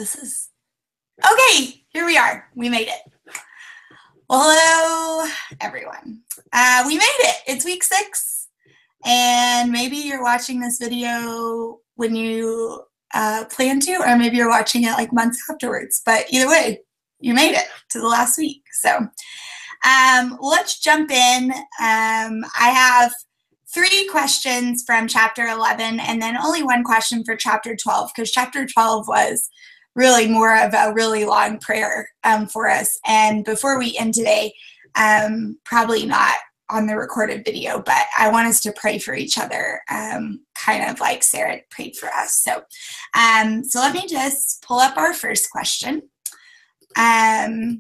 This is okay. Here we are. We made it. Well, hello, everyone. We made it. It's week 6, and maybe you're watching this video when you plan to, or maybe you're watching it like months afterwards. But either way, you made it to the last week. So let's jump in. I have 3 questions from chapter 11, and then only 1 question for chapter 12, because chapter 12 was really more of a really long prayer for us. And before we end today, probably not on the recorded video, but I want us to pray for each other, kind of like Sarah prayed for us. So let me just pull up our first question. There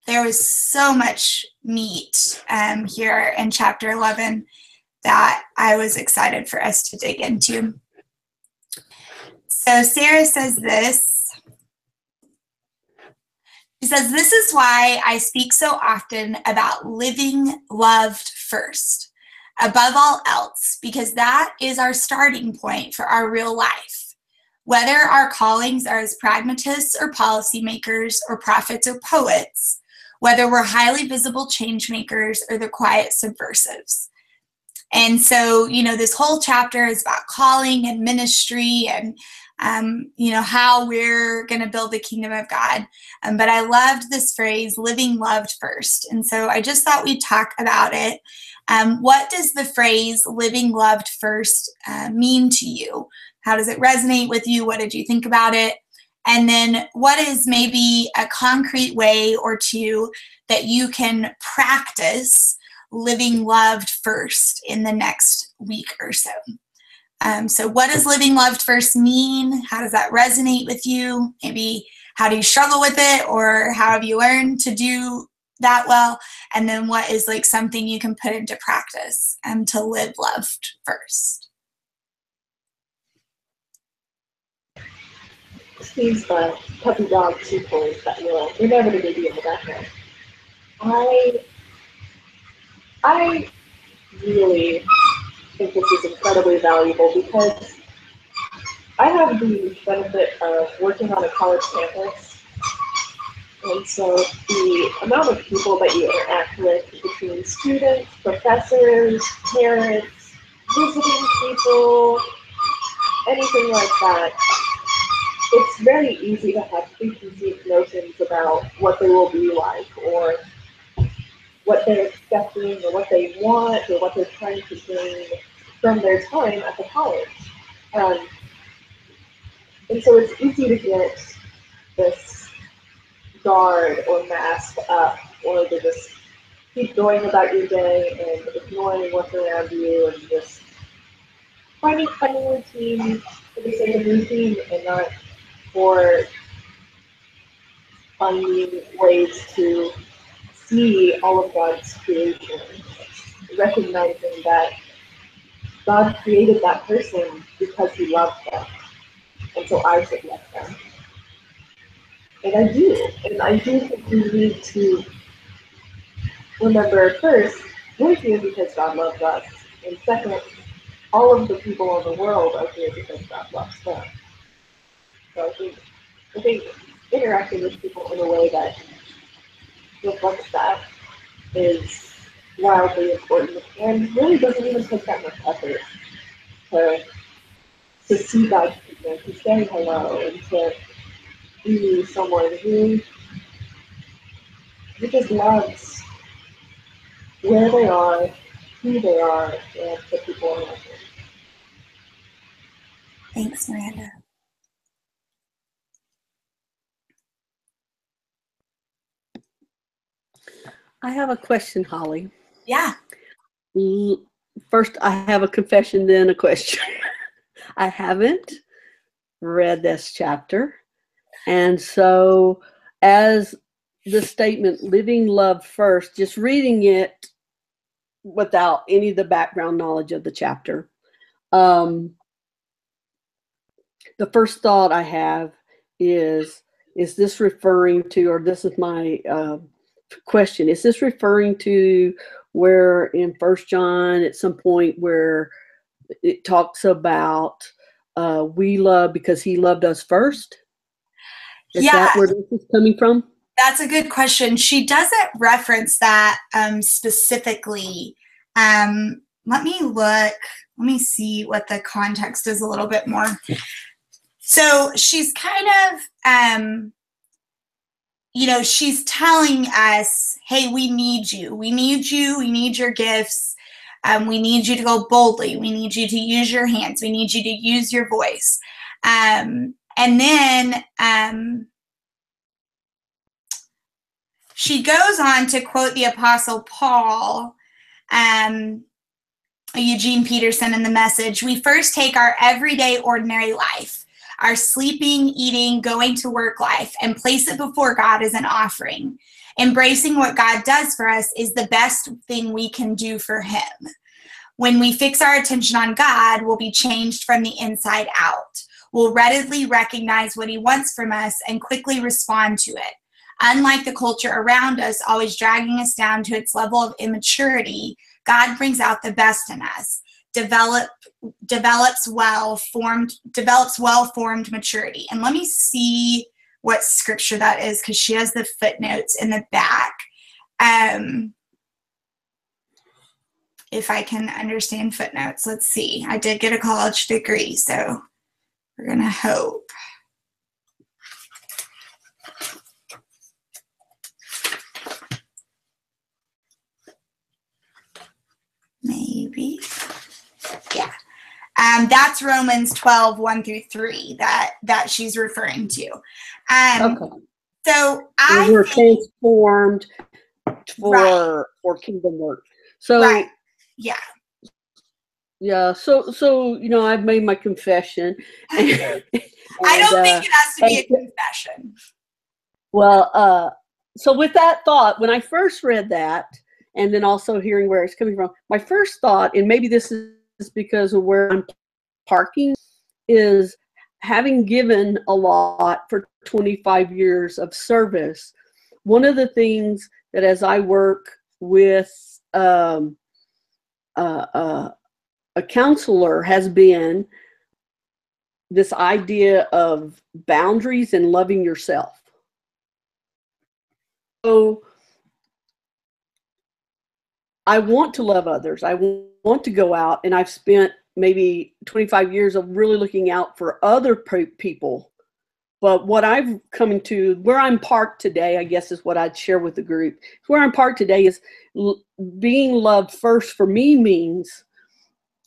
was so much meat here in chapter 11 that I was excited for us to dig into. So Sarah says this. She says, "This is why I speak so often about living loved first, above all else, because that is our starting point for our real life. Whether our callings are as pragmatists or policymakers or prophets or poets, whether we're highly visible change makers or the quiet subversives." And so, this whole chapter is about calling and ministry and how we're going to build the kingdom of God. But I loved this phrase, living loved first. And so I just thought we'd talk about it. What does the phrase living loved first mean to you? How does it resonate with you? What did you think about it? And then what is maybe a concrete way or 2 that you can practice living loved first in the next week or so? So what does living loved first mean? How does that resonate with you? Maybe how do you struggle with it, or how have you learned to do that well? And then what is like something you can put into practice to live loved first? Steve's puppy dog 2 toys that will inevitably be in the background. I really think this is incredibly valuable because I have the benefit of working on a college campus, and so the amount of people that you interact with between students, professors, parents, visiting people, anything like that, it's very easy to have preconceived notions about what they will be like, or what they're expecting, or what they want, or what they're trying to gain from their time at the college. And so it's easy to get this guard or mask up, or to just keep going about your day and ignoring what's around you, and just finding routine for the sake of routine and not for finding ways to see all of God's creation, recognizing that God created that person because he loved them, and so I should love them. And I do think we need to remember, first, we're here because God loves us, and second, all of the people in the world are here because God loves them. So I think interacting with people in a way that reflects that is wildly important, and really doesn't even take that much effort to see God's people, to say hello, and to be someone who just loves where they are, who they are, and the people around them. Thanks, Miranda. I have a question, Holly. Yeah. First, I have a confession, then a question. I haven't read this chapter. And so as the statement, living love first, just reading it without any of the background knowledge of the chapter, the first thought I have is this referring to, or this is my question, is this referring to where in 1 John at some point where it talks about we love because he loved us first? Is Yeah, that where this is coming from? that's a good question. She doesn't reference that specifically. Let me look. Let me see what the context is a little bit more. So she's kind of, she's telling us, hey, we need you. We need you. We need your gifts. We need you to go boldly. We need you to use your hands. We need you to use your voice. And then she goes on to quote the Apostle Paul, Eugene Peterson in The Message. We first take our everyday, ordinary life, our sleeping, eating, going to work life, and place it before God as an offering. Embracing what God does for us is the best thing we can do for him. When we fix our attention on God, we'll be changed from the inside out. We'll readily recognize what he wants from us and quickly respond to it. Unlike the culture around us, always dragging us down to its level of immaturity, God brings out the best in us, develops well-formed maturity. And let me see what scripture that is, because she has the footnotes in the back. If I can understand footnotes, let's see. I did get a college degree, so we're going to hope. Maybe. Yeah. That's Romans 12, 1 through 3 that she's referring to. Okay. So we're transformed Right. for kingdom work. So right. Yeah. Yeah. So I've made my confession. And, I don't think it has to be a confession. Well, so with that thought, when I first read that, and then also hearing where it's coming from, my first thought, and maybe this is because of where I'm parking, is having given a lot for 25 years of service. One of the things that as I work with a counselor has been this idea of boundaries and loving yourself. So I want to love others. I want to go out, and I've spent maybe 25 years of really looking out for other people. But what I've come to, where I'm parked today, I guess is what I'd share with the group. Where I'm parked today is being loved first for me means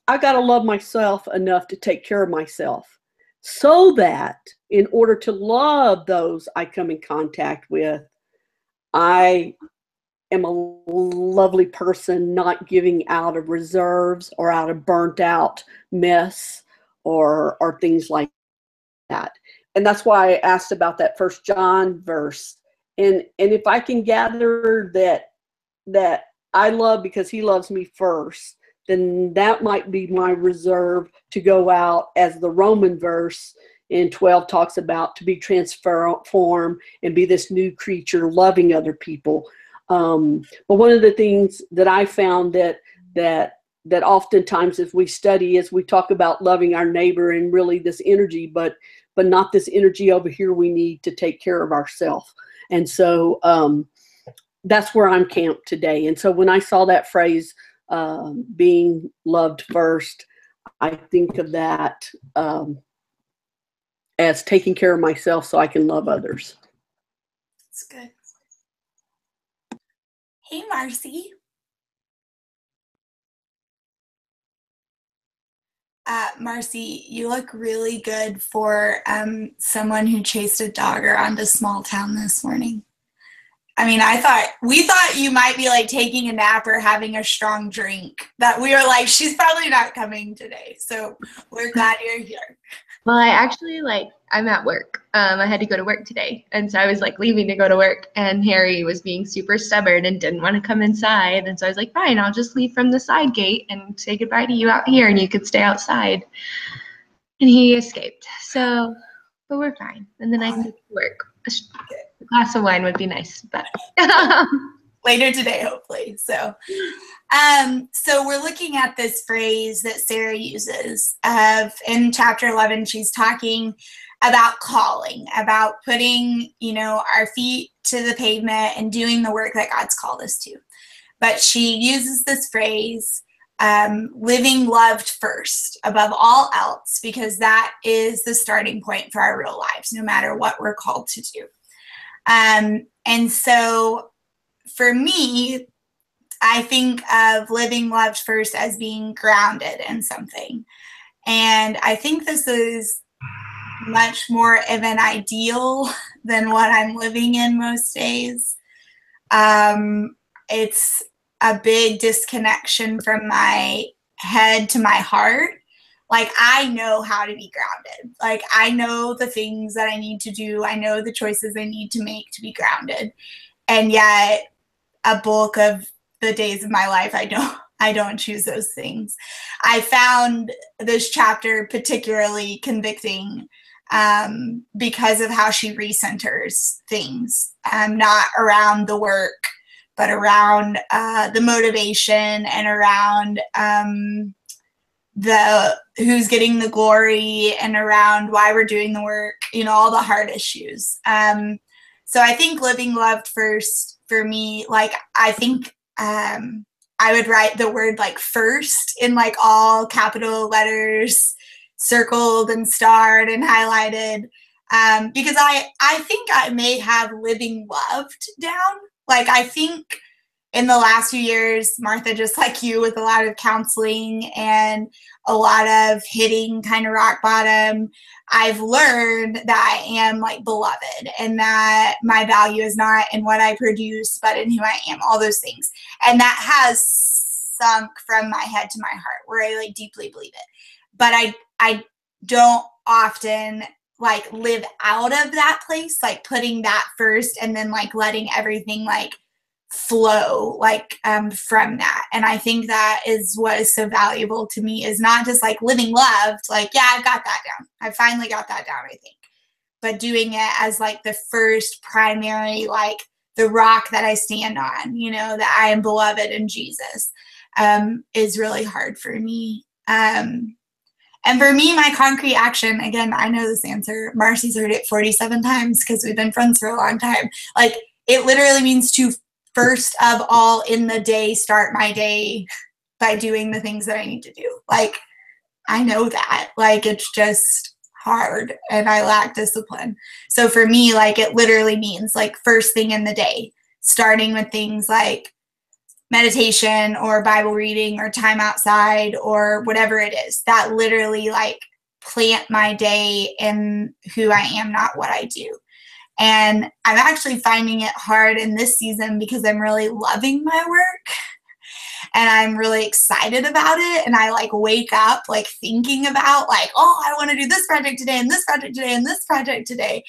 I got to love myself enough to take care of myself, so that in order to love those I come in contact with, I am a lovely person, not giving out of reserves or out of burnt out mess or things like that. And that's why I asked about that 1 John verse. And if I can gather that I love because he loves me first, then that might be my reserve to go out, as the Roman verse in 12 talks about, to be transformed and be this new creature, loving other people. But one of the things that I found that oftentimes if we study is we talk about loving our neighbor and really this energy, but not this energy over here we need to take care of ourselves. And so that's where I'm camped today. And so when I saw that phrase, being loved first, I think of that as taking care of myself so I can love others. That's good. Hey, Marcy. Marcy, you look really good for someone who chased a dog around a small town this morning. I mean, we thought you might be like taking a nap or having a strong drink. That we were like, she's probably not coming today. So we're glad you're here. Well, I'm at work. I had to go to work today. And so I was leaving to go to work, and Harry was being super stubborn and didn't want to come inside. And so I was like, fine, I'll just leave from the side gate and say goodbye to you out here, and you could stay outside. And he escaped. So, but we're fine. And then I can get to work. A glass of wine would be nice, but later today, hopefully. So we're looking at this phrase that Sarah uses in chapter 11. She's talking about calling, about putting, our feet to the pavement and doing the work that God's called us to. But she uses this phrase, living loved first above all else, because that is the starting point for our real lives, no matter what we're called to do. And so for me, I think of living loved first as being grounded in something. And I think this is much more of an ideal than what I'm living in most days. It's a big disconnection from my head to my heart. Like, I know how to be grounded. Like, I know the things that I need to do. I know the choices I need to make to be grounded. And yet, a bulk of the days of my life, I don't choose those things. I found this chapter particularly convicting because of how she recenters things, not around the work, but around the motivation and around the who's getting the glory and around why we're doing the work, all the hard issues. So I think living loved first for me, like, I think I would write the word like first in like all capital letters, circled and starred and highlighted, because I think I may have living loved down. Like, I think in the last few years, Martha, just like you, with a lot of counseling and a lot of hitting kind of rock bottom, I've learned that I am like beloved and that my value is not in what I produce, but in who I am, all those things. And that has sunk from my head to my heart, where I like deeply believe it. But I don't often like live out of that place, like putting that first and then like letting everything like flow like from that. And I think that is what is so valuable to me, is not just like living loved, like, yeah, I've got that down. I finally got that down, I think. But doing it as like the first primary, like the rock that I stand on, that I am beloved in Jesus, is really hard for me. And for me, my concrete action, again, I know this answer. Marcy's heard it 47 times because we've been friends for a long time. Like, it literally means to first of all in the day start my day by doing the things that I need to do. Like, I know that. Like, it's just hard and I lack discipline. So for me, like, it literally means like first thing in the day, starting with things like meditation or Bible reading or time outside or whatever it is, that literally like plant my day in who I am, not what I do. And I'm actually finding it hard in this season because I'm really loving my work and I'm really excited about it. And I like wake up like thinking about like, oh, I want to do this project today and this project today and this project today.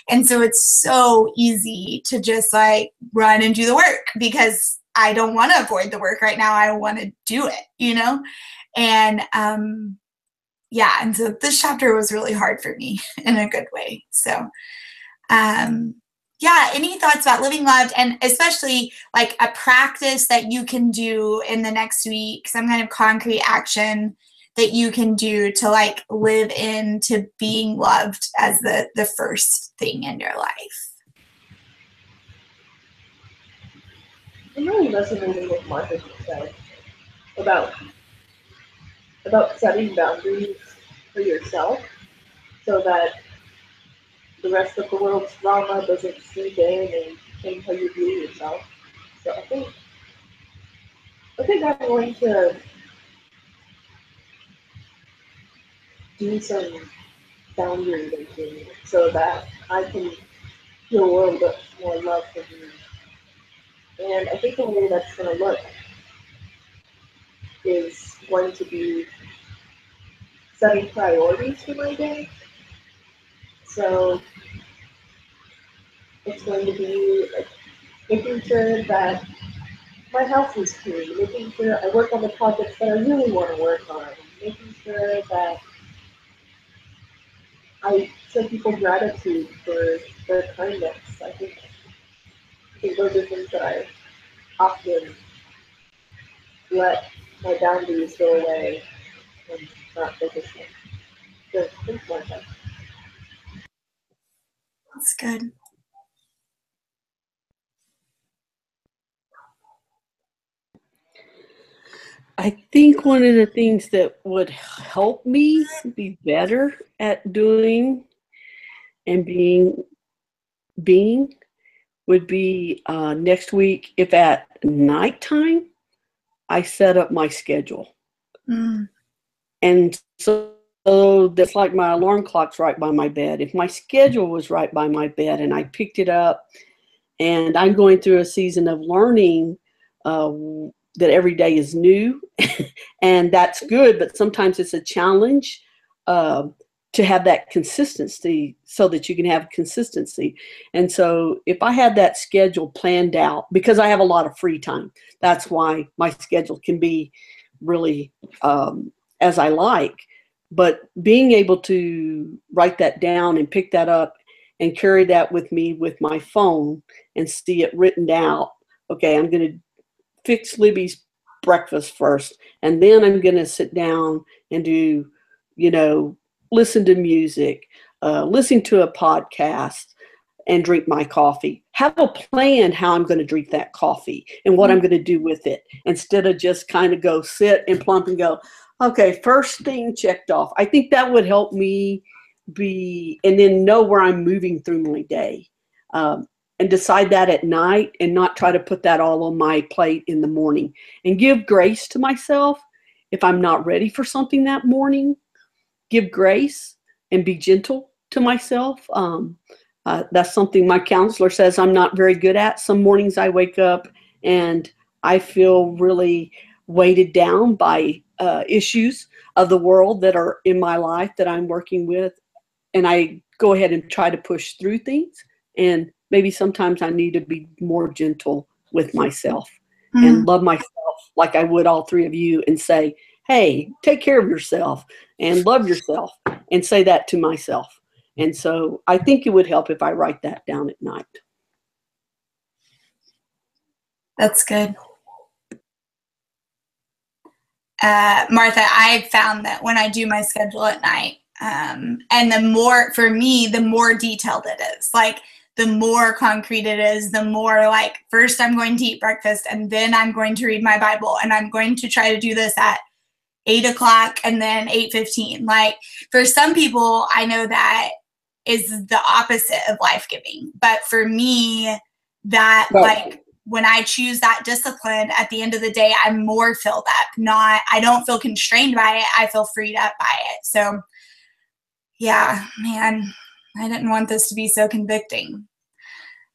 And so it's so easy to just like run and do the work because I don't want to avoid the work right now. I want to do it, And yeah, and so this chapter was really hard for me in a good way. So yeah, any thoughts about living loved, and especially like a practice that you can do in the next week, some kind of concrete action that you can do to like live into being loved as the first thing in your life? I'm really resonating with Martha said about setting boundaries for yourself so that the rest of the world's drama doesn't seep in and change how you view yourself. So I think I'm going to do some boundary making so that I can feel a little bit more love for me. And I think the way that's going to look is going to be setting priorities for my day. So it's going to be like making sure that my house is clean, making sure I work on the projects that I really want to work on, making sure that I show people gratitude for their kindness. I think those are things that I often let my boundaries go away and not focus on. So thanks, Martha. That's good. I think one of the things that would help me be better at doing and being would be next week if at nighttime I set up my schedule. And so that's like my alarm clock's right by my bed. If my schedule was right by my bed and I picked it up, and I'm going through a season of learning that every day is new, and that's good, but sometimes it's a challenge to have that consistency so that you can have consistency. And so if I had that schedule planned out, because I have a lot of free time, that's why my schedule can be really as I like. But being able to write that down and pick that up and carry that with me with my phone and see it written out. Okay, I'm going to fix Libby's breakfast first, and then I'm going to sit down and do, listen to music, listen to a podcast, and drink my coffee. Have a plan how I'm going to drink that coffee and what I'm going to do with it, instead of just kind of go sit and plump and go, okay, first thing checked off. I think that would help me and then know where I'm moving through my day, and decide that at night and not try to put that all on my plate in the morning, and give grace to myself if I'm not ready for something that morning. Give grace and be gentle to myself. That's something my counselor says I'm not very good at. Some mornings I wake up and I feel really weighted down by issues of the world that are in my life that I'm working with. And I go ahead and try to push through things. And maybe sometimes I need to be more gentle with myself and love myself like I would all three of you, and say, hey, take care of yourself and love yourself, and say that to myself. And so I think it would help if I write that down at night. That's good. Martha, I've found that when I do my schedule at night, and for me, the more detailed it is, like the more concrete it is, the more like, first I'm going to eat breakfast and then I'm going to read my Bible, and I'm going to try to do this at 8 o'clock and then 8:15. Like, for some people, I know that is the opposite of life-giving. But for me, that like, when I choose that discipline, at the end of the day, I'm more filled up. I don't feel constrained by it. I feel freed up by it. So yeah, man, I didn't want this to be so convicting.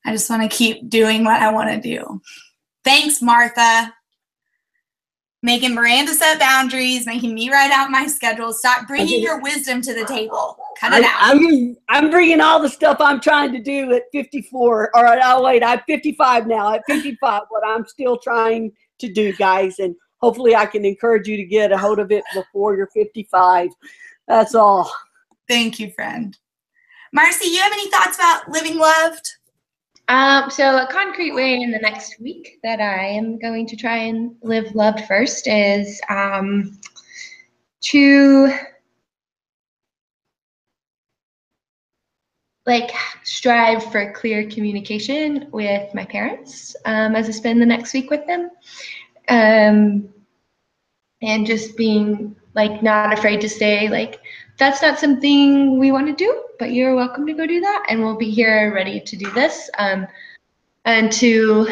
I just want to keep doing what I want to do. Thanks, Martha. Making Miranda set boundaries, making me write out my schedule. Stop bringing your wisdom to the table. Cut it out. I'm bringing all the stuff I'm trying to do at 54. All right, I'm 55 now. At 55, what I'm still trying to do, guys. And hopefully I can encourage you to get a hold of it before you're 55. That's all. Thank you, friend. Marcy, you have any thoughts about living loved? So a concrete way in the next week that I am going to try and live loved first is to strive for clear communication with my parents as I spend the next week with them, and just being not afraid to say that's not something we want to do, but you're welcome to go do that, and we'll be here ready to do this. And to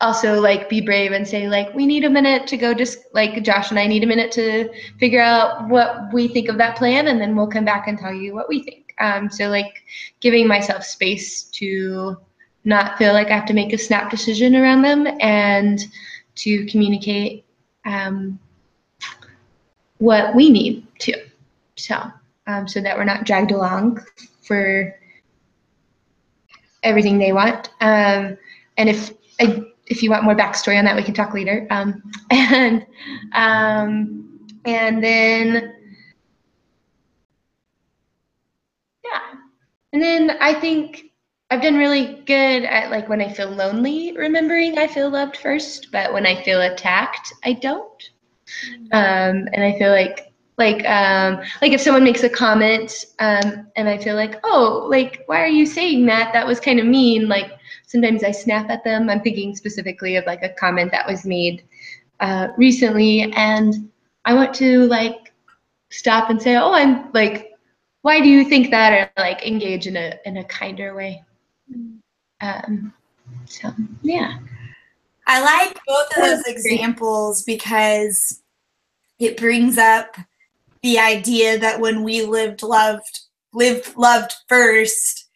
also be brave and say we need a minute to go, just Josh and I need a minute to figure out what we think of that plan, and then we'll come back and tell you what we think. So giving myself space to not feel like I have to make a snap decision around them, and to communicate what we need to, so that we're not dragged along for everything they want. And if you want more backstory on that, we can talk later. And then I think I've done really good at when I feel lonely, remembering I feel loved first, but when I feel attacked, I don't. And I feel Like if someone makes a comment, and I feel like, oh, like, why are you saying that? That was kind of mean. Like, sometimes I snap at them. I'm thinking specifically of like a comment that was made recently, and I want to like stop and say, oh, I'm like, why do you think that? Or like engage in a kinder way. So yeah. I like both of those examples because it brings up the idea that when we lived loved first,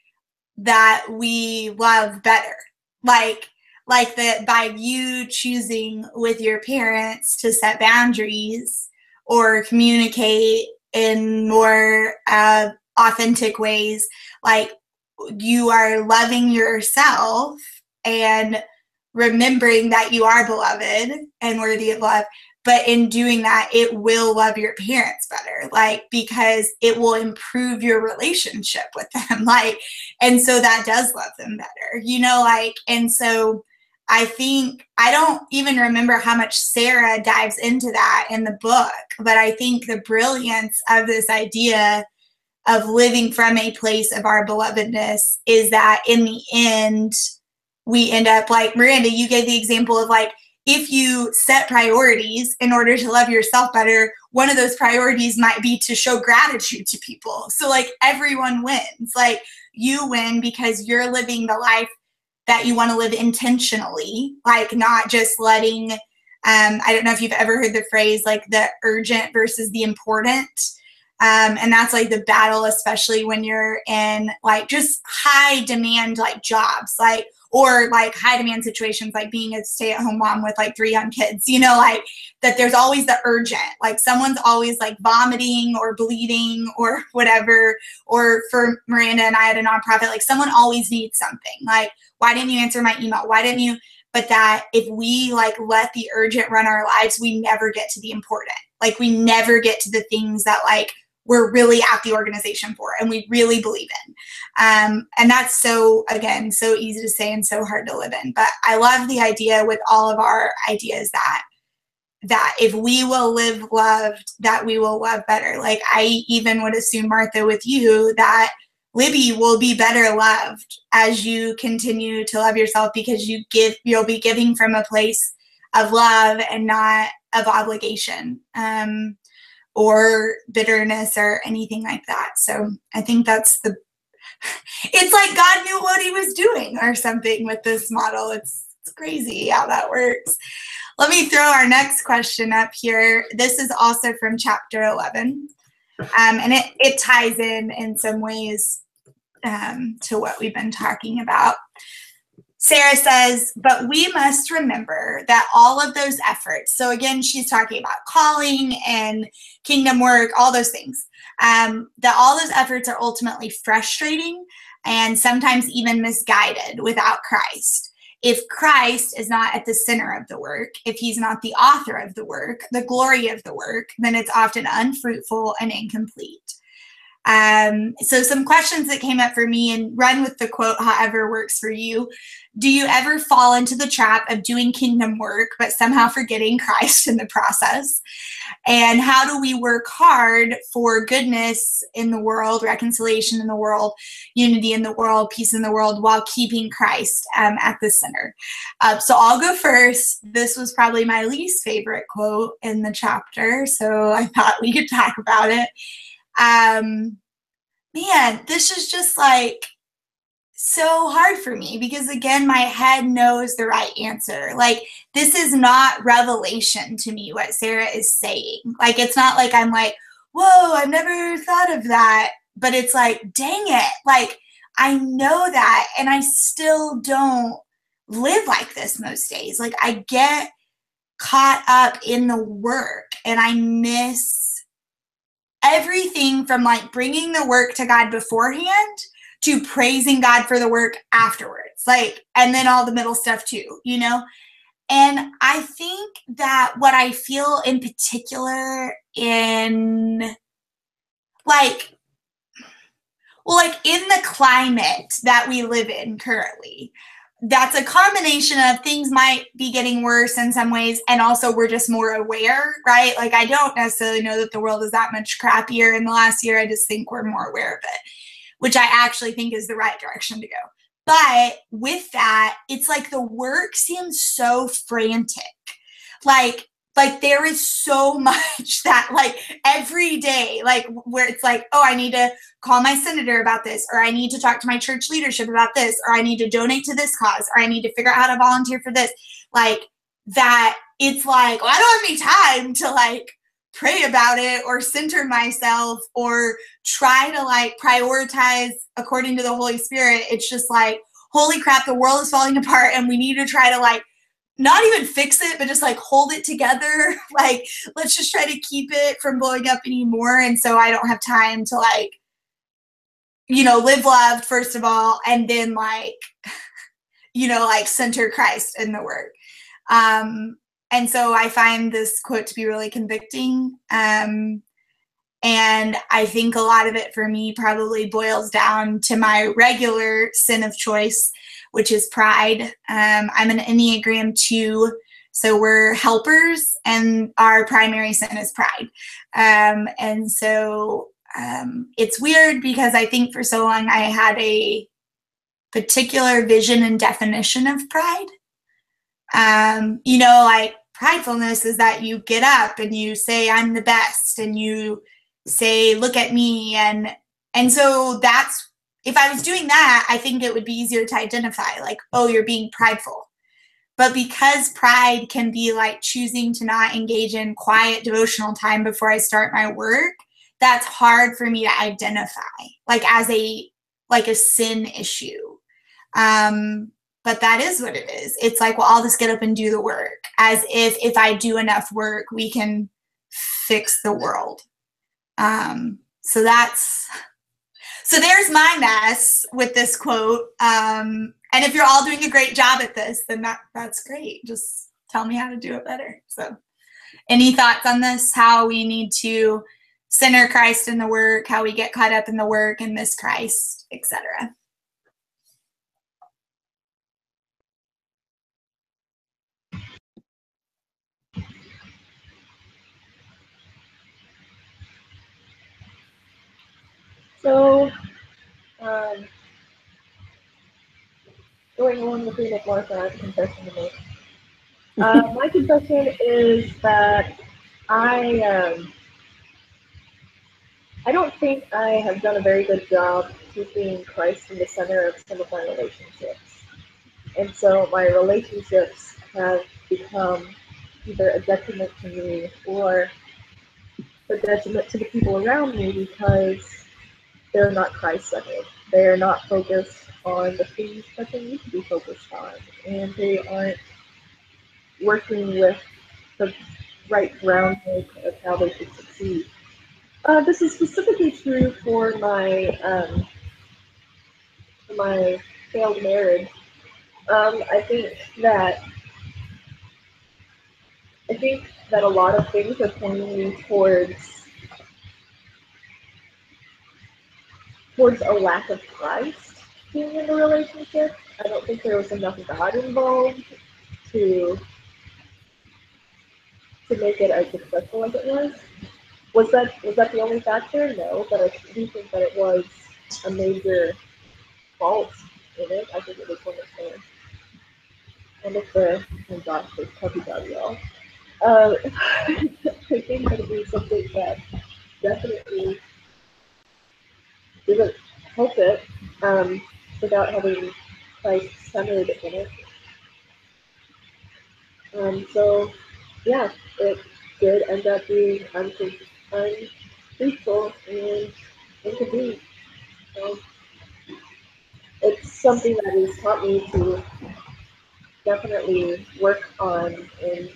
that we love better. Like that by you choosing with your parents to set boundaries or communicate in more authentic ways, like you are loving yourself and remembering that you are beloved and worthy of love. But in doing that, it will love your parents better, like, because it will improve your relationship with them. Like, and so that does love them better, you know, like, and so I think, I don't even remember how much Sarah dives into that in the book, but I think the brilliance of this idea of living from a place of our belovedness is that in the end, we end up like, Miranda, you gave the example of like, if you set priorities in order to love yourself better, one of those priorities might be to show gratitude to people. So like everyone wins. Like you win because you're living the life that you want to live intentionally, like not just letting, I don't know if you've ever heard the phrase like the urgent versus the important. And that's like the battle, especially when you're in like just high demand like jobs, like, or like high demand situations, like being a stay-at-home mom with like 3 young kids, you know, like that there's always the urgent, like someone's always like vomiting or bleeding or whatever. Or for Miranda and I at a nonprofit, like someone always needs something. Like, why didn't you answer my email? Why didn't you? But that if we like let the urgent run our lives, we never get to the important. Like we never get to the things that like we're really at the organization for and we really believe in. And that's so, again, so easy to say and so hard to live in. But I love the idea with all of our ideas that if we will live loved, that we will love better. Like I even would assume, Martha, with you, that Libby will be better loved as you continue to love yourself because you'll be giving from a place of love and not of obligation. Or bitterness or anything like that. So I think that's it's like God knew what he was doing or something with this model. It's crazy how that works. Let me throw our next question up here. This is also from chapter 11. And it ties in some ways to what we've been talking about. Sarah says, but we must remember that all of those efforts, so again, she's talking about calling and kingdom work, all those things, that all those efforts are ultimately frustrating and sometimes even misguided without Christ. If Christ is not at the center of the work, if he's not the author of the work, the glory of the work, then it's often unfruitful and incomplete. So some questions that came up for me, and run with the quote however works for you. Do you ever fall into the trap of doing kingdom work but somehow forgetting Christ in the process? And how do we work hard for goodness in the world, reconciliation in the world, unity in the world, peace in the world, while keeping Christ at the center? So I'll go first. This was probably my least favorite quote in the chapter, so I thought we could talk about it. Man, this is just like so hard for me because again, my head knows the right answer. Like this is not revelation to me, what Sarah is saying. Like, it's not like I'm like, whoa, I've never thought of that. But it's like, dang it. Like, I know that and I still don't live like this most days. Like I get caught up in the work and I miss everything from like bringing the work to God beforehand to praising God for the work afterwards, like, and then all the middle stuff too, you know? And I think that what I feel in particular in like, well, like in the climate that we live in currently, that's a combination of things might be getting worse in some ways, and also we're just more aware, right? Like, I don't necessarily know that the world is that much crappier in the last year. I just think we're more aware of it, which I actually think is the right direction to go. But with that, it's like the work seems so frantic. Like there is so much that, like, every day, like, where it's like, oh, I need to call my senator about this, or I need to talk to my church leadership about this, or I need to donate to this cause, or I need to figure out how to volunteer for this. Like, that it's like, well, I don't have any time to, like, pray about it or center myself or try to, like, prioritize according to the Holy Spirit. It's just like, holy crap, the world is falling apart and we need to try to, like, not even fix it, but just, like, hold it together. Like, let's just try to keep it from blowing up anymore. And so I don't have time to, like, you know, live loved, first of all, and then, like, you know, like, center Christ in the work. And so I find this quote to be really convicting. And I think a lot of it for me probably boils down to my regular sin of choice, which is pride. I'm an Enneagram 2, so we're helpers, and our primary sin is pride. And so it's weird because I think for so long I had a particular vision and definition of pride. You know, like, pridefulness is that you get up and you say, I'm the best, and you say, look at me. And so that's, if I was doing that, I think it would be easier to identify, like, oh, you're being prideful. But because pride can be like choosing to not engage in quiet devotional time before I start my work, that's hard for me to identify, like, as a sin issue. But that is what it is. It's like, well, I'll just get up and do the work, as if I do enough work, we can fix the world. So there's my mess with this quote. And if you're all doing a great job at this, then that's great. Just tell me how to do it better. So any thoughts on this? How we need to center Christ in the work, how we get caught up in the work and miss Christ, etc. So, going along with you, Martha, I have a confession to make. My confession is that I don't think I have done a very good job keeping Christ in the center of some of my relationships. And so my relationships have become either a detriment to me or a detriment to the people around me because they're not Christ-centered. They're not focused on the things that they need to be focused on. And they aren't working with the right groundwork of how they should succeed. This is specifically true for my failed marriage. I think that a lot of things are pointing me towards a lack of Christ being in the relationship. I don't think there was enough God involved to make it as successful as it was. Was that the only factor? No, but I do think that it was a major fault in it. I think it was one of the oh gosh, this puppy dog, y'all. I think that it was something that definitely didn't help it without having Christ centered in it. So yeah, it did end up being unfruitful and inconvenient. So it's something that has taught me to definitely work on in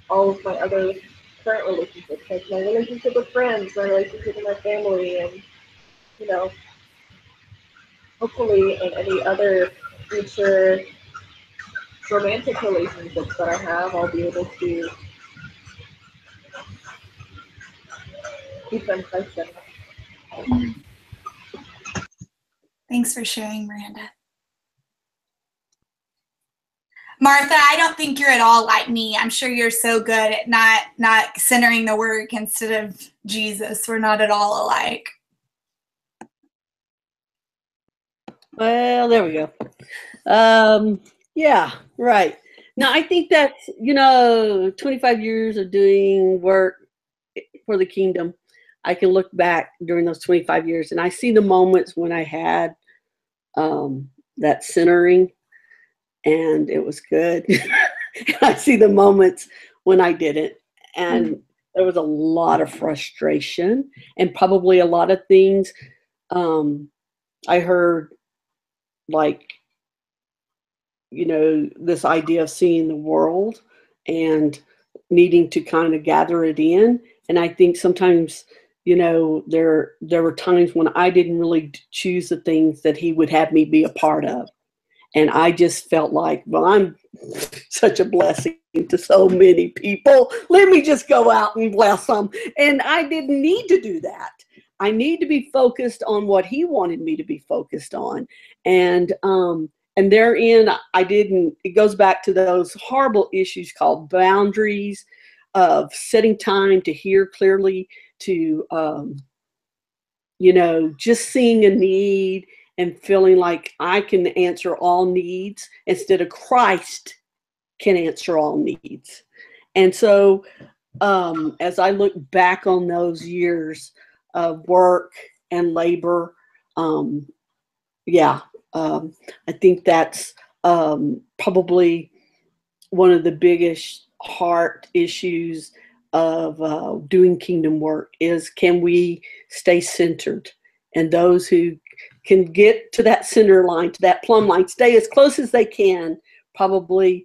all of my other current relationships, like my relationship with friends, my relationship with my family, and hopefully in any other future romantic relationships that I have, I'll be able to keep them Christ-centered. Thanks for sharing, Miranda. Martha, I don't think you're at all like me. I'm sure you're so good at not centering the work instead of Jesus. We're not at all alike. Well, there we go. Yeah, right. Now, I think that's, 25 years of doing work for the kingdom. I can look back during those 25 years and I see the moments when I had that centering and it was good. I see the moments when I didn't. And there was a lot of frustration and probably a lot of things. I heard like, this idea of seeing the world and needing to kind of gather it in. And I think sometimes, there were times when I didn't really choose the things that he would have me be a part of. And I just felt like, well, I'm such a blessing to so many people. Let me just go out and bless them. And I didn't need to do that. I need to be focused on what he wanted me to be focused on. And therein, it goes back to those horrible issues called boundaries of setting time to hear clearly, to, just seeing a need and feeling like I can answer all needs instead of Christ can answer all needs. And so as I look back on those years of work and labor, I think that's probably one of the biggest heart issues of doing kingdom work is, can we stay centered? And those who can get to that center line, to that plumb line, stay as close as they can, probably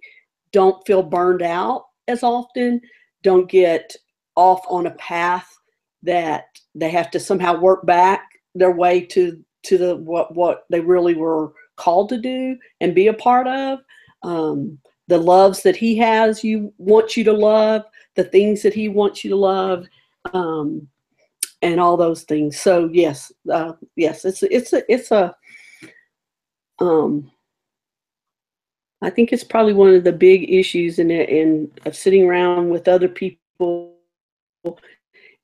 don't feel burned out as often, don't get off on a path that they have to somehow work back their way to the what they really were called to do and be a part of. The loves that he has, wants you to love, the things that he wants you to love, and all those things. So yes, it's a I think it's probably one of the big issues in sitting around with other people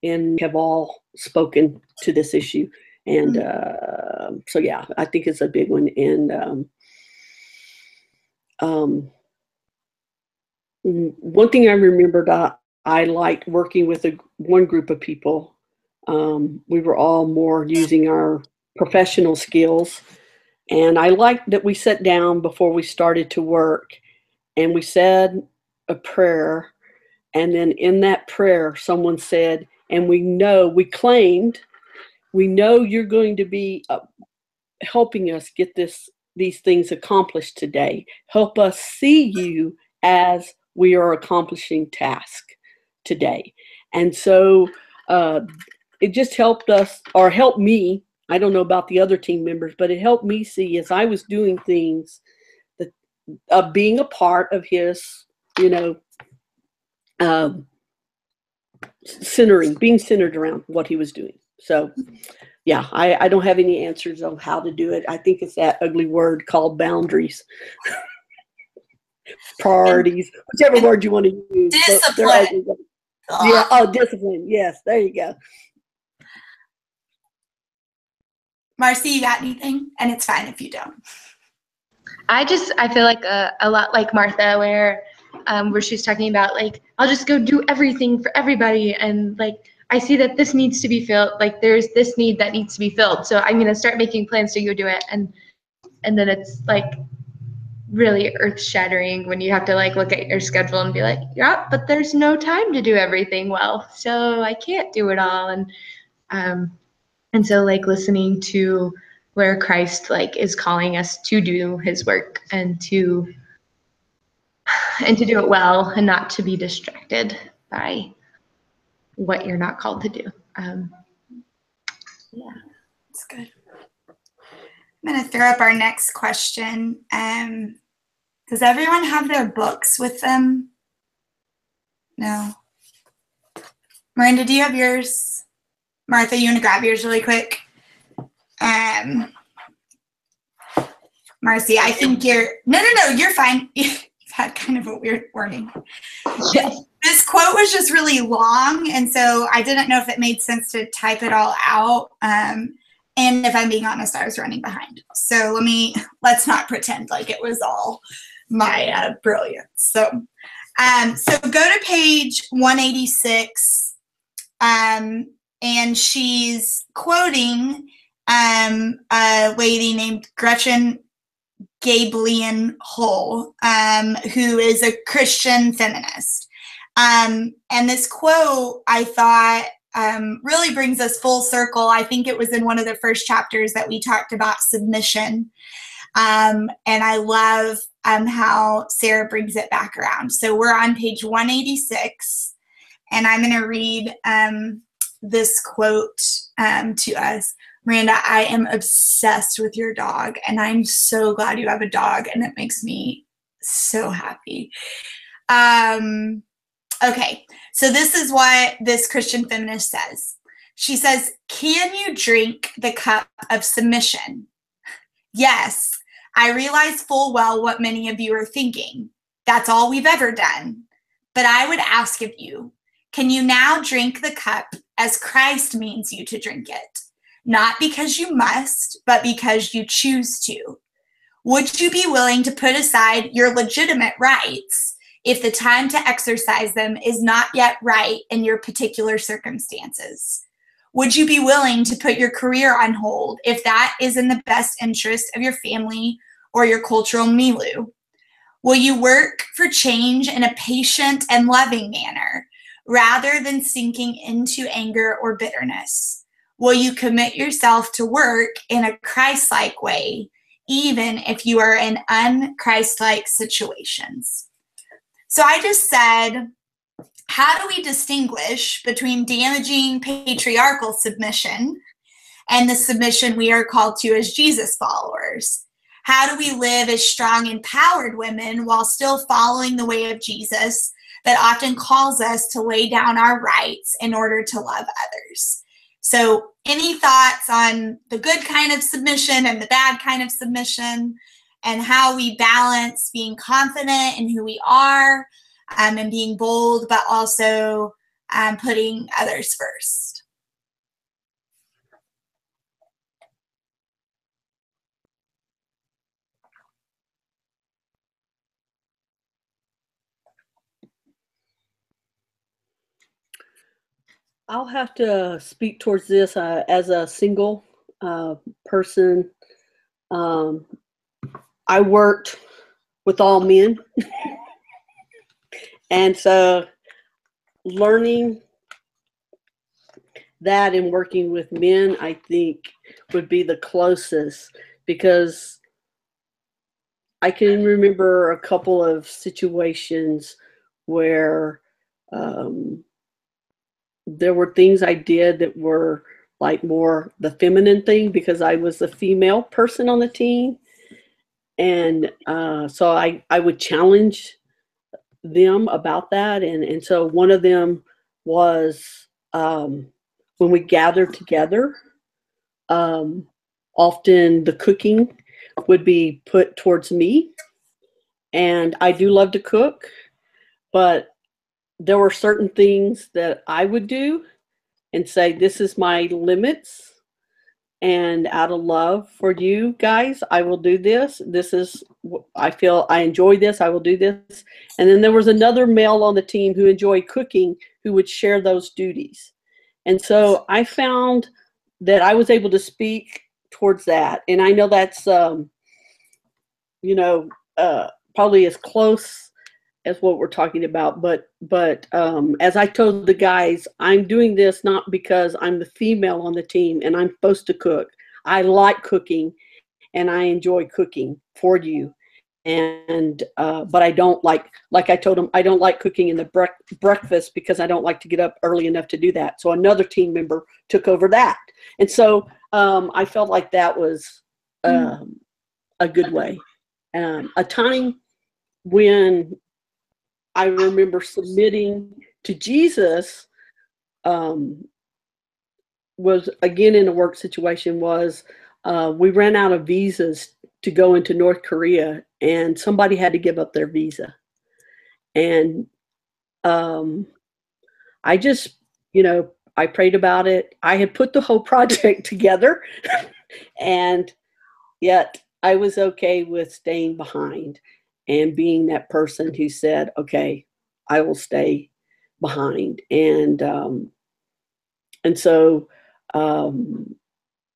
and have all spoken to this issue. And so, yeah, I think it's a big one. And one thing I remembered, I liked working with one group of people. We were all more using our professional skills. And I liked that we sat down before we started to work and we said a prayer. And then in that prayer, someone said, and we claimed, we know you're going to be helping us get these things accomplished today. Help us see you as we are accomplishing task today. And so it just helped us, or helped me. I don't know about the other team members, but it helped me see as I was doing things that being a part of his, being centered around what he was doing. So yeah, I don't have any answers on how to do it. I think it's that ugly word called boundaries. Priorities, whichever word you want to use. Discipline. Yeah, discipline. Yes, there you go. Marcy, you got anything? And it's fine if you don't. I feel like a lot like Martha, where she's talking about like, I'll just go do everything for everybody. And like, I see that this needs to be filled. Like there's this need that needs to be filled. So I'm going to start making plans to go do it. And then it's like really earth shattering when you have to like look at your schedule and be like, yeah, but there's no time to do everything well. So I can't do it all. And so like listening to where Christ like is calling us to do his work and to do it well and not to be distracted by what you're not called to do. Yeah, that's good. I'm going to throw up our next question. Does everyone have their books with them? No. Miranda, do you have yours? Martha, you want to grab yours really quick? Marcy, I think you're... No, you're fine. had kind of a weird wording. This quote was just really long, and so I didn't know if it made sense to type it all out. And if I'm being honest, I was running behind. So let's not pretend like it was all my brilliance. So go to page 186, and she's quoting a lady named Gretchen Gaebelein Hull, who is a Christian feminist. And this quote, I thought, really brings us full circle. I think it was in one of the first chapters that we talked about submission. And I love how Sarah brings it back around. So we're on page 186, and I'm going to read this quote to us. Miranda, I am obsessed with your dog, and I'm so glad you have a dog, and it makes me so happy. Okay, so this is what this Christian feminist says. She says, "Can you drink the cup of submission? Yes, I realize full well what many of you are thinking. That's all we've ever done. But I would ask of you, can you now drink the cup as Christ means you to drink it? Not because you must, but because you choose to. Would you be willing to put aside your legitimate rights if the time to exercise them is not yet right in your particular circumstances? Would you be willing to put your career on hold if that is in the best interest of your family or your cultural milieu? Will you work for change in a patient and loving manner rather than sinking into anger or bitterness? Will you commit yourself to work in a Christ-like way, even if you are in un-Christ-like situations?" So I just said, how do we distinguish between damaging patriarchal submission and the submission we are called to as Jesus followers? How do we live as strong, empowered women while still following the way of Jesus that often calls us to lay down our rights in order to love others? So any thoughts on the good kind of submission and the bad kind of submission, and how we balance being confident in who we are and being bold, but also putting others first? I'll have to speak towards this as a single person. I worked with all men. And so learning that and working with men, I think, would be the closest, because I can remember a couple of situations where there were things I did that were like more the feminine thing because I was the female person on the team. And so I would challenge them about that. And so one of them was when we gathered together, often the cooking would be put towards me. And I do love to cook, but there were certain things that I would do and say, this is my limits. And out of love for you guys, I will do this. This is, I feel I enjoy this. I will do this. And then there was another male on the team who enjoyed cooking, who would share those duties. And so I found that I was able to speak towards that. And I know that's, probably as close as what we're talking about. But as I told the guys, I'm doing this not because I'm the female on the team and I'm supposed to cook. I like cooking and I enjoy cooking for you. And but I don't like I told them, I don't like cooking in the breakfast because I don't like to get up early enough to do that. So another team member took over that. And so I felt like that was a good way. A time when I remember submitting to Jesus was, again, in a work situation, was we ran out of visas to go into North Korea, and somebody had to give up their visa. And I just, I prayed about it. I had put the whole project together, and yet I was okay with staying behind and being that person who said, okay, I will stay behind. And so, and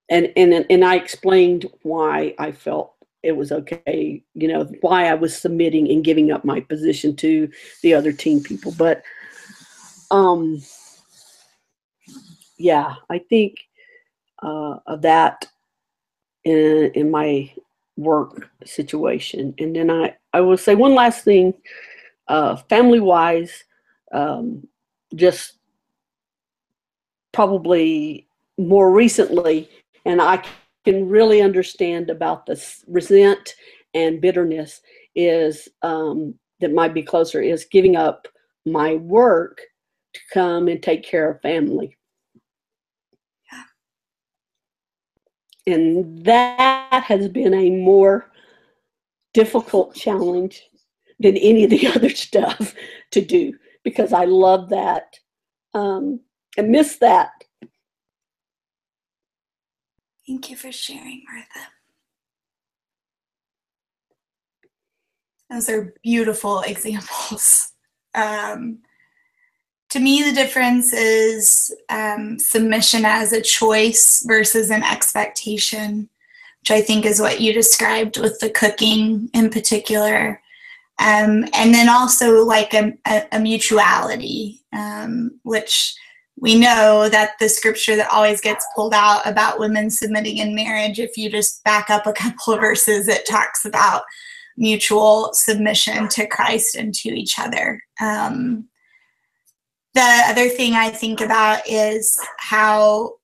I explained why I felt it was okay, why I was submitting and giving up my position to the other team people. But yeah, I think of that in my work situation. And then I will say one last thing, family wise, just probably more recently, and I can really understand about the resent and bitterness is that might be closer is giving up my work to come and take care of family. And that has been a more difficult challenge than any of the other stuff to do, because I love that and miss that. Thank you for sharing, Martha. Those are beautiful examples. To me, the difference is submission as a choice versus an expectation, which I think is what you described with the cooking in particular. And then also like a mutuality, which we know that the scripture that always gets pulled out about women submitting in marriage, if you just back up a couple of verses, it talks about mutual submission to Christ and to each other. The other thing I think about is how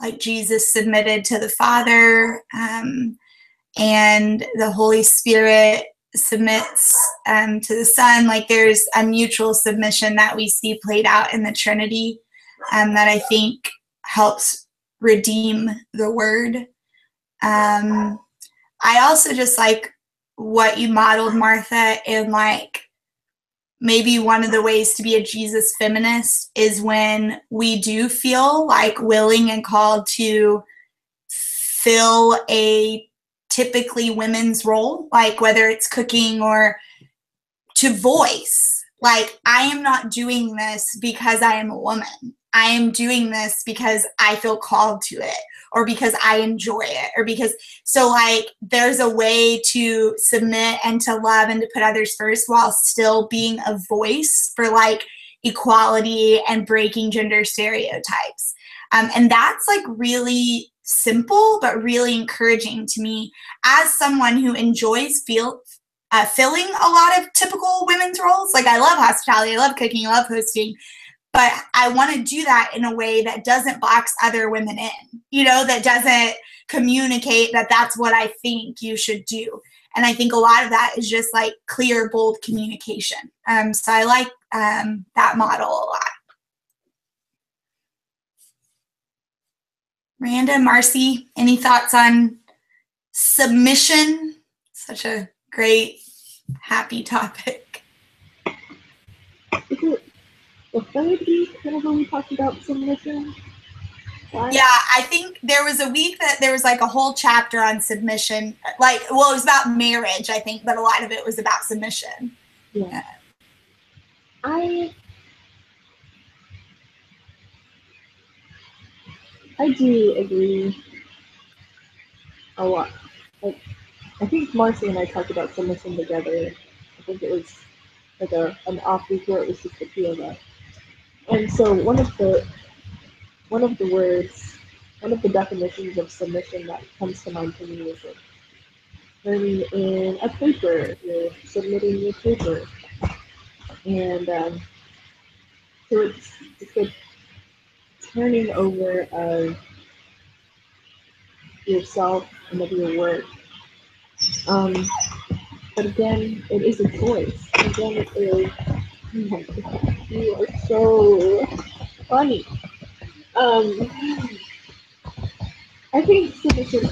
like Jesus submitted to the Father, and the Holy Spirit submits to the Son. Like there's a mutual submission that we see played out in the Trinity that I think helps redeem the word. I also just like what you modeled, Martha, in like maybe one of the ways to be a Jesus feminist is when we do feel like willing and called to fill a typically women's role, like whether it's cooking or to voice, like I am not doing this because I am a woman. I am doing this because I feel called to it, or because I enjoy it, or because, so like there's a way to submit and to love and to put others first while still being a voice for like equality and breaking gender stereotypes. And that's like really simple, but really encouraging to me as someone who enjoys filling a lot of typical women's roles. Like I love hospitality, I love cooking, I love hosting, but I want to do that in a way that doesn't box other women in, that doesn't communicate that that's what I think you should do. And I think a lot of that is just like clear, bold communication. So I like that model a lot. Miranda, Marcy, any thoughts on submission? Such a great, happy topic. Is it the third week whenever we talked about submission? Yeah, I think there was a week that there was like a whole chapter on submission. Like, well, it was about marriage, I think, but a lot of it was about submission. Yeah. I do agree a lot. Like, I think Marcy and I talked about submission together. I think it was like an off week where it was just the two of us. And so one of the words, one of the definitions of submission that comes to mind for me is like turning in a paper, you're submitting your paper. And so it's a turning over of yourself and of your work. But again, it is a choice. Again, it is, you are so funny. I think submission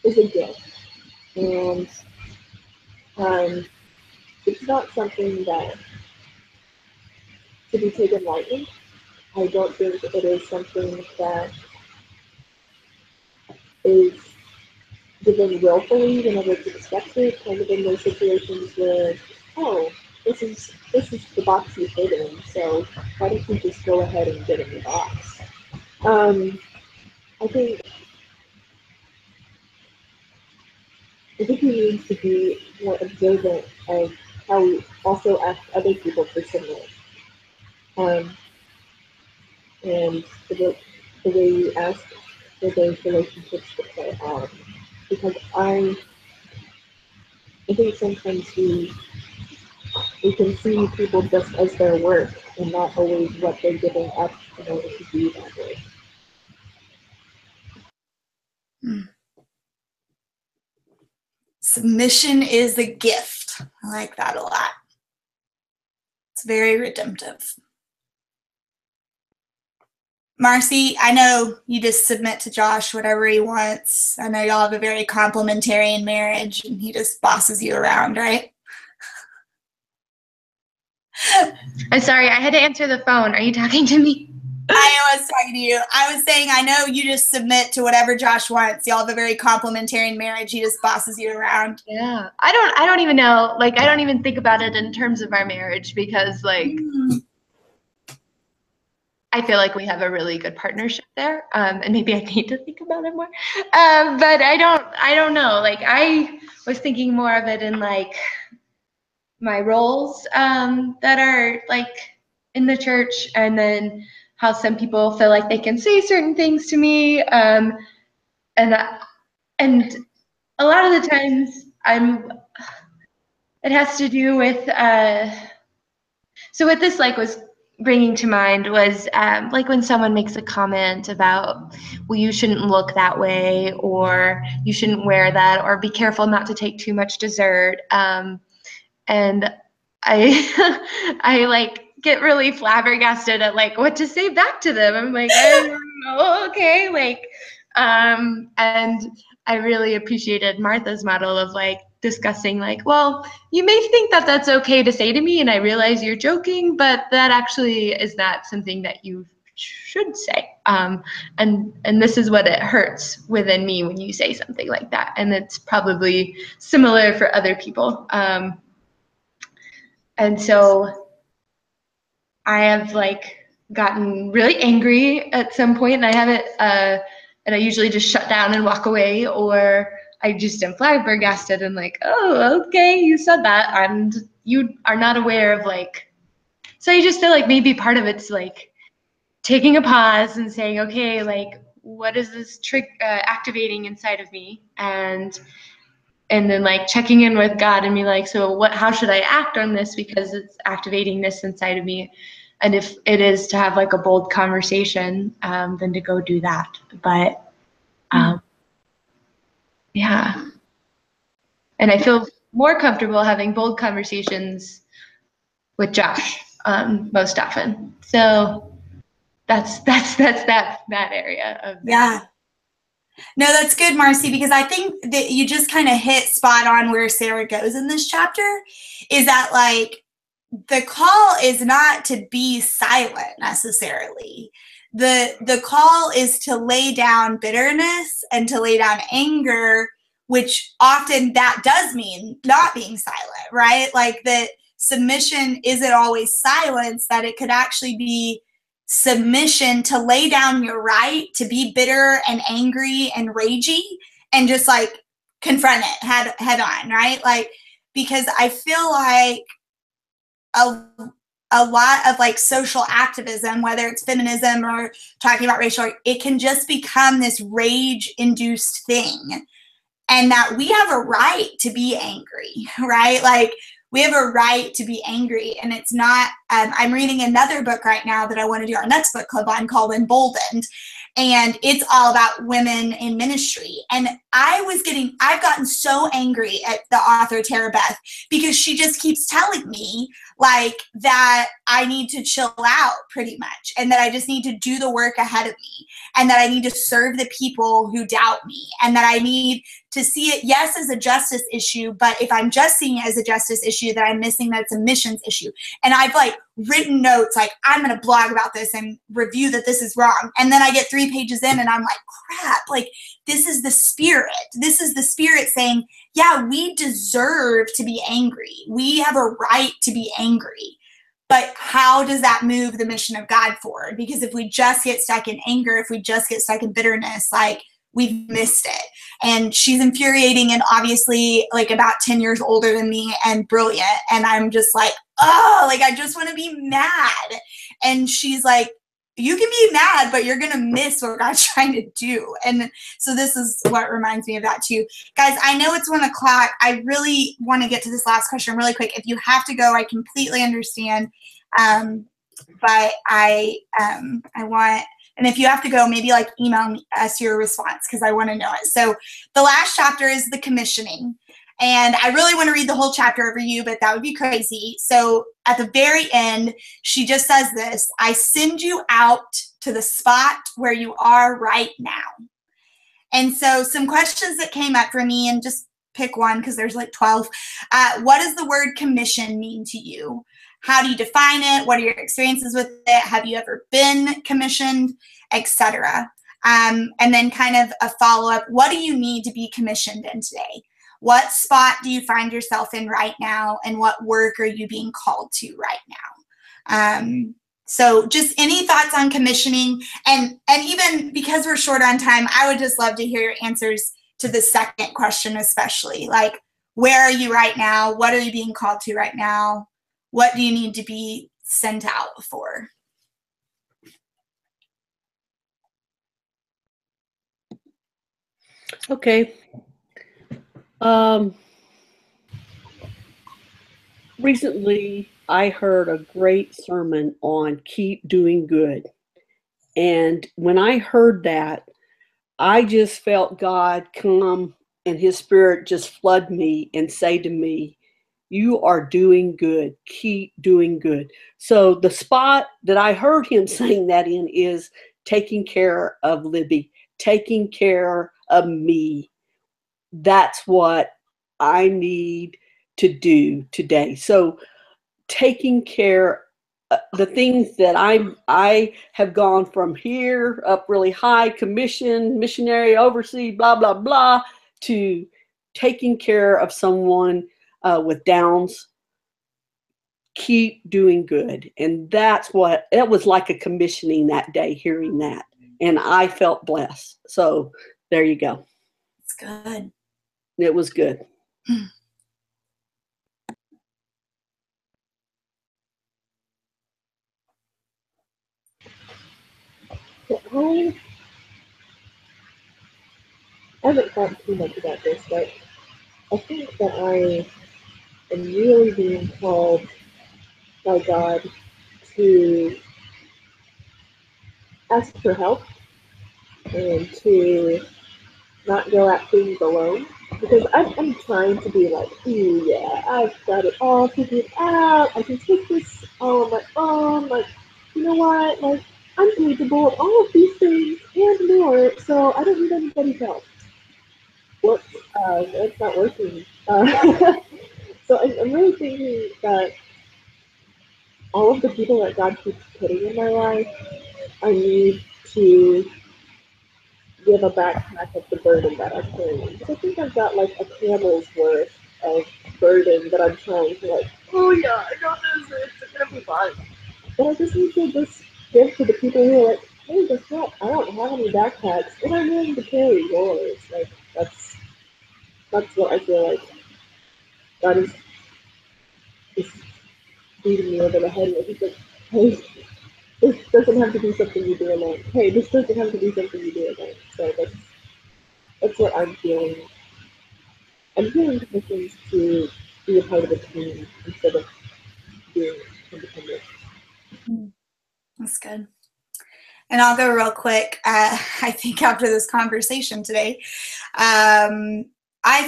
is a gift. And it's not something that to be taken lightly. I don't think it is something that is given willfully whenever it's expected, kind of in those situations where, oh, this is the box you fit in, so why don't you just go ahead and get in the box? I think we need to be more observant of how we also ask other people for similar. Um, and the way we ask for those relationships to play out. Because I think sometimes we can see people just as their work and not always what they're giving up in order to be that way. Submission is a gift. I like that a lot. It's very redemptive. Marcy, I know you just submit to Josh whatever he wants. I know y'all have a very complementarian marriage and he just bosses you around, right? I'm sorry, I had to answer the phone. Are you talking to me? I was talking to you. I was saying, I know you just submit to whatever Josh wants. Y'all have a very complementarian marriage. He just bosses you around. Yeah. I don't even know. Like, I don't even think about it in terms of our marriage because, like, I feel like we have a really good partnership there. And maybe I need to think about it more. But I don't know. Like, I was thinking more of it in, like, my roles that are, like, in the church, and then how some people feel like they can say certain things to me. And a lot of the times it has to do with, so what this like was bringing to mind was like when someone makes a comment about, well, you shouldn't look that way, or you shouldn't wear that, or be careful not to take too much dessert. And I, I like get really flabbergasted at like what to say back to them. I'm like, I don't know, okay, like, and I really appreciated Martha's model of like discussing like, well, you may think that that's okay to say to me, and I realize you're joking, but that actually is not something that you should say. And this is what it hurts within me when you say something like that, and it's probably similar for other people. And so I have like gotten really angry at some point, and I haven't, and I usually just shut down and walk away, or I just am flabbergasted and like, oh, okay, you said that, and you are not aware of like, so I just feel like maybe part of it's like taking a pause and saying, okay, like, what is this activating inside of me? And then like checking in with God and be like, so how should I act on this, because it's activating this inside of me? And if it is to have like a bold conversation, then to go do that. But yeah. And I feel more comfortable having bold conversations with Josh most often. So that's that area of that. Yeah. No, that's good, Marcy, because I think that you just kind of hit spot on where Sarah goes in this chapter, is that like the call is not to be silent necessarily. The call is to lay down bitterness and to lay down anger, which often that does mean not being silent, right? Like that submission isn't always silence, that it could actually be submission to lay down your right to be bitter and angry and ragey and just like confront it head on, right? Like, because I feel like a lot of like social activism, whether it's feminism or talking about racial, it can just become this rage induced thing, and that we have a right to be angry, right? Like we have a right to be angry. And it's not, I'm reading another book right now that I want to do our next book club on called Emboldened. And it's all about women in ministry. And I've gotten so angry at the author Tara Beth, because she just keeps telling me like that I need to chill out pretty much, and that I just need to do the work ahead of me, and that I need to serve the people who doubt me, and that I need to see it, yes, as a justice issue, but if I'm just seeing it as a justice issue, that I'm missing that it's a missions issue. And I've like written notes, like I'm going to blog about this and review that this is wrong. And then I get 3 pages in and I'm like, crap, like this is the Spirit. This is the Spirit saying, yeah, we deserve to be angry. We have a right to be angry. But how does that move the mission of God forward? Because if we just get stuck in anger, if we just get stuck in bitterness, like we've missed it. And she's infuriating and obviously like about 10 years older than me and brilliant. And I'm just like, oh, like I just want to be mad. And she's like, you can be mad, but you're going to miss what God's trying to do. And so this is what reminds me of that too. Guys, I know it's 1 o'clock. I really want to get to this last question really quick. If you have to go, I completely understand. But I want, and if you have to go, maybe like email us your response because I want to know it. So the last chapter is the commissioning. And I really want to read the whole chapter over you, but that would be crazy. So at the very end, she just says this: I send you out to the spot where you are right now. And so some questions that came up for me, and just pick one because there's like 12. What does the word commission mean to you? How do you define it? What are your experiences with it? Have you ever been commissioned, etc.? And then kind of a follow-up. What do you need to be commissioned in today? What spot do you find yourself in right now? And what work are you being called to right now? So just any thoughts on commissioning? And even because we're short on time, I would just love to hear your answers to the second question especially. Like, where are you right now? What are you being called to right now? What do you need to be sent out for? Okay. Recently, I heard a great sermon on keep doing good. And when I heard that, I just felt God come and his Spirit just flood me and say to me, you are doing good. Keep doing good. So the spot that I heard him saying that in is taking care of Libby, taking care of me. That's what I need to do today. So taking care the things that I have gone from here up really high, commission, missionary, oversee, blah, blah, blah, to taking care of someone with Downs. Keep doing good. And that's what, it was like a commissioning that day, hearing that. And I felt blessed. So there you go. It's good. It was good. I haven't thought too much about this, but I think that I am really being called by God to ask for help and to not go at things alone. Because I'm trying to be like, ooh, yeah, I've got it all figured out. I can take this all on my own. Like, you know what? Like, I'm capable of all of these things and more, so I don't need anybody's help. Whoops, it's not working. So I'm really thinking that all of the people that God keeps putting in my life, I need to give a backpack of the burden that I'm carrying. So I think I've got like a camel's worth of burden that I'm trying to like, oh yeah, I got this, it's gonna be fine. But I just need to just give to the people who are like, hey, guess what? I don't have any backpacks, and I'm willing to carry yours. Like that's what I feel like God is beating me over the head with. He's like, hey, this doesn't have to be something you do alone. Hey, this doesn't have to be something you do alone. So that's what I'm feeling. I'm feeling commissions to be a part of a team instead of being independent. That's good. And I'll go real quick. I think after this conversation today, I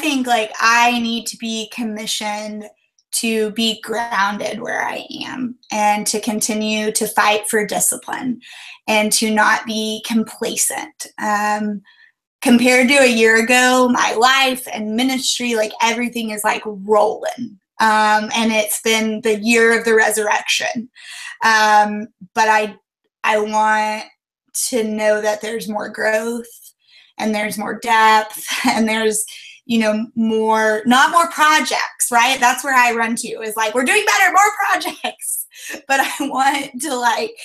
think like I need to be commissioned to be grounded where I am and to continue to fight for discipline and to not be complacent. compared to a year ago, my life and ministry, like everything is like rolling. And it's been the year of the resurrection. But I want to know that there's more growth and there's more depth and there's, you know, more, not more projects, right? That's where I run to, is like, we're doing better, more projects. But I want to like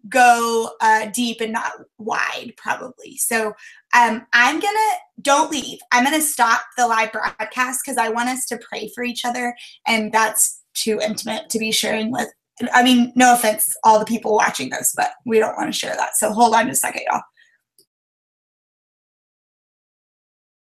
go deep and not wide, probably. So I'm gonna, don't leave. I'm gonna stop the live broadcast because I want us to pray for each other, and that's too intimate to be sharing with. I mean, no offense, all the people watching this, but we don't want to share that. So hold on just a second, y'all.